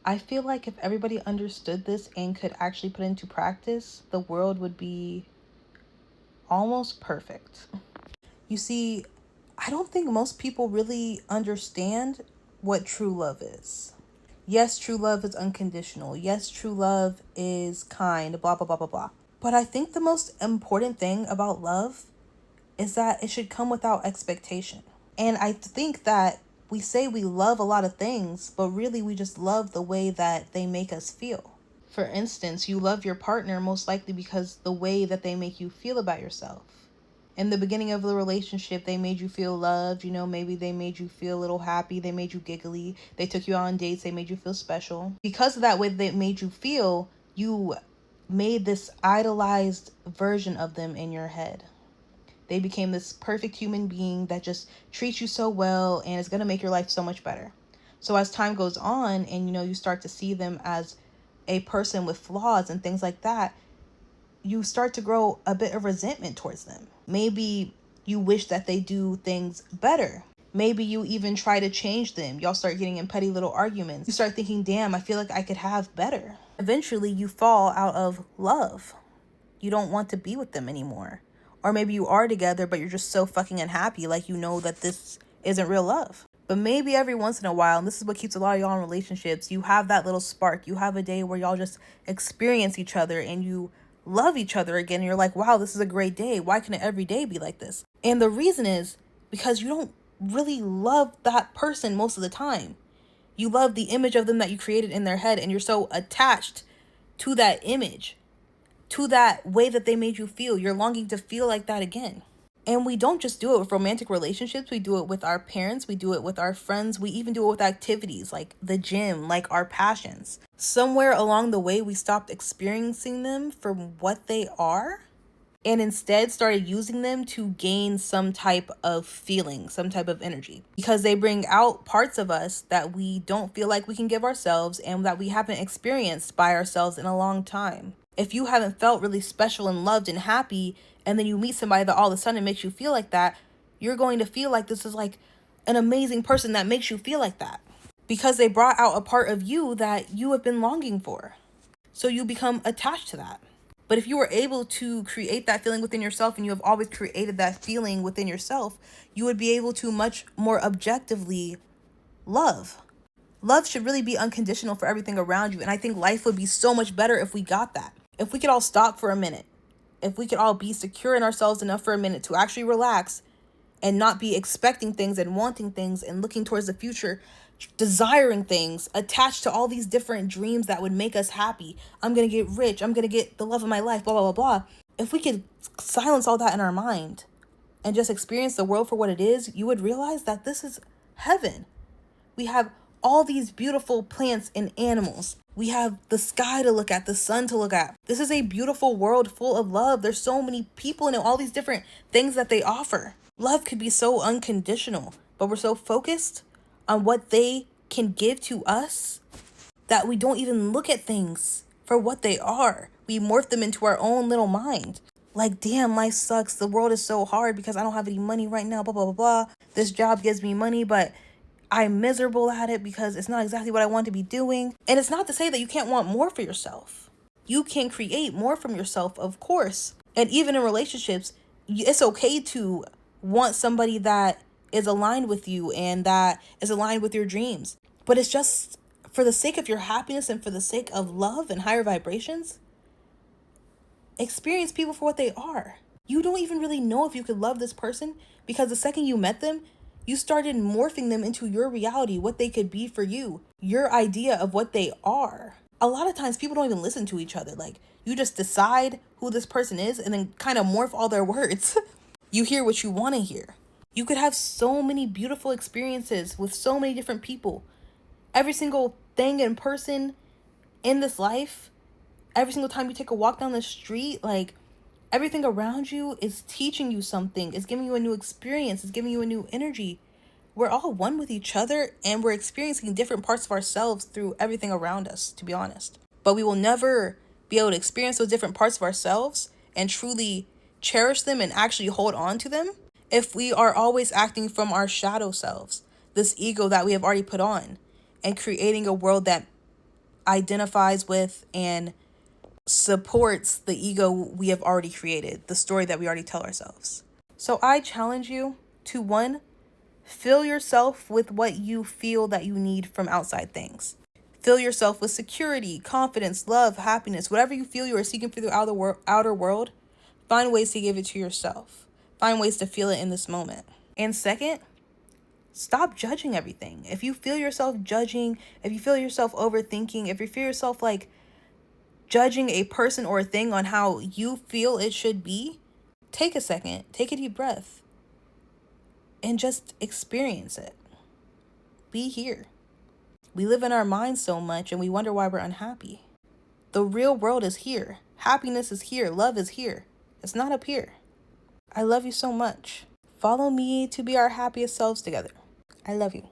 I feel like if everybody understood this and could actually put into practice, the world would be almost perfect. You see, I don't think most people really understand what true love is. Yes, true love is unconditional. Yes, true love is kind, blah, blah, blah, blah, blah. But I think the most important thing about love is that it should come without expectation. And I think that we say we love a lot of things, but really we just love the way that they make us feel. For instance, you love your partner most likely because the way that they make you feel about yourself. In the beginning of the relationship, they made you feel loved. Maybe they made you feel a little happy. They made you giggly. They took you on dates. They made you feel special. Because of that way they made you feel, you made this idolized version of them in your head. They became this perfect human being that just treats you so well and is going to make your life so much better. So as time goes on and, you start to see them as a person with flaws and things like that, you start to grow a bit of resentment towards them. Maybe you wish that they do things better. Maybe you even try to change them. Y'all start getting in petty little arguments. You start thinking, damn, I feel like I could have better. Eventually, you fall out of love. You don't want to be with them anymore. Or maybe you are together, but you're just so fucking unhappy, like you know that this isn't real love. But maybe every once in a while, and this is what keeps a lot of y'all in relationships, you have that little spark. You have a day where y'all just experience each other and you love each other again. And you're like, wow, this is a great day. Why can't it every day be like this? And the reason is because you don't really love that person most of the time. You love the image of them that you created in their head, and you're so attached to that image, to that way that they made you feel. You're longing to feel like that again. And we don't just do it with romantic relationships. We do it with our parents. We do it with our friends. We even do it with activities like the gym, like our passions. Somewhere along the way, we stopped experiencing them for what they are and instead started using them to gain some type of feeling, some type of energy. Because they bring out parts of us that we don't feel like we can give ourselves and that we haven't experienced by ourselves in a long time. If you haven't felt really special and loved and happy, and then you meet somebody that all of a sudden makes you feel like that, you're going to feel like this is like an amazing person that makes you feel like that. Because they brought out a part of you that you have been longing for. So you become attached to that. But if you were able to create that feeling within yourself, and you have always created that feeling within yourself, you would be able to much more objectively love. Love should really be unconditional for everything around you. And I think life would be so much better if we got that. If we could all stop for a minute. If we could all be secure in ourselves enough for a minute to actually relax and not be expecting things and wanting things and looking towards the future, desiring things, attached to all these different dreams that would make us happy. I'm going to get rich. I'm going to get the love of my life, blah, blah, blah, blah. If we could silence all that in our mind and just experience the world for what it is, you would realize that this is heaven. We have all these beautiful plants and animals. We have the sky to look at, the sun to look at. This is a beautiful world full of love. There's so many people in it, all these different things that they offer. Love could be so unconditional, but we're so focused on what they can give to us that we don't even look at things for what they are. We morph them into our own little mind. Like, damn, life sucks. The world is so hard because I don't have any money right now, blah, blah, blah, blah. This job gives me money, but I'm miserable at it because it's not exactly what I want to be doing. And it's not to say that you can't want more for yourself. You can create more from yourself, of course. And even in relationships, it's okay to want somebody that is aligned with you and that is aligned with your dreams. But it's just for the sake of your happiness and for the sake of love and higher vibrations, experience people for what they are. You don't even really know if you could love this person because the second you met them, you started morphing them into your reality, what they could be for you, your idea of what they are. A lot of times people don't even listen to each other. Like, you just decide who this person is and then kind of morph all their words. You hear what you want to hear. You could have so many beautiful experiences with so many different people. Every single thing and person in this life, every single time you take a walk down the street, like, everything around you is teaching you something. It's giving you a new experience. It's giving you a new energy. We're all one with each other and we're experiencing different parts of ourselves through everything around us, to be honest. But we will never be able to experience those different parts of ourselves and truly cherish them and actually hold on to them if we are always acting from our shadow selves, this ego that we have already put on, and creating a world that identifies with and supports the ego we have already created, the story that we already tell ourselves. So I challenge you to, one, fill yourself with what you feel that you need from outside things. Fill yourself with security, confidence, love, happiness, whatever you feel you are seeking for the outer world. Find ways to give it to yourself. Find ways to feel it in this moment. And second, stop judging everything. If you feel yourself judging, if you feel yourself overthinking, if you feel yourself like judging a person or a thing on how you feel it should be, take a second, take a deep breath, and just experience it. Be here. We live in our minds so much and we wonder why we're unhappy. The real world is here. Happiness is here. Love is here. It's not up here. I love you so much. Follow me to be our happiest selves together. I love you.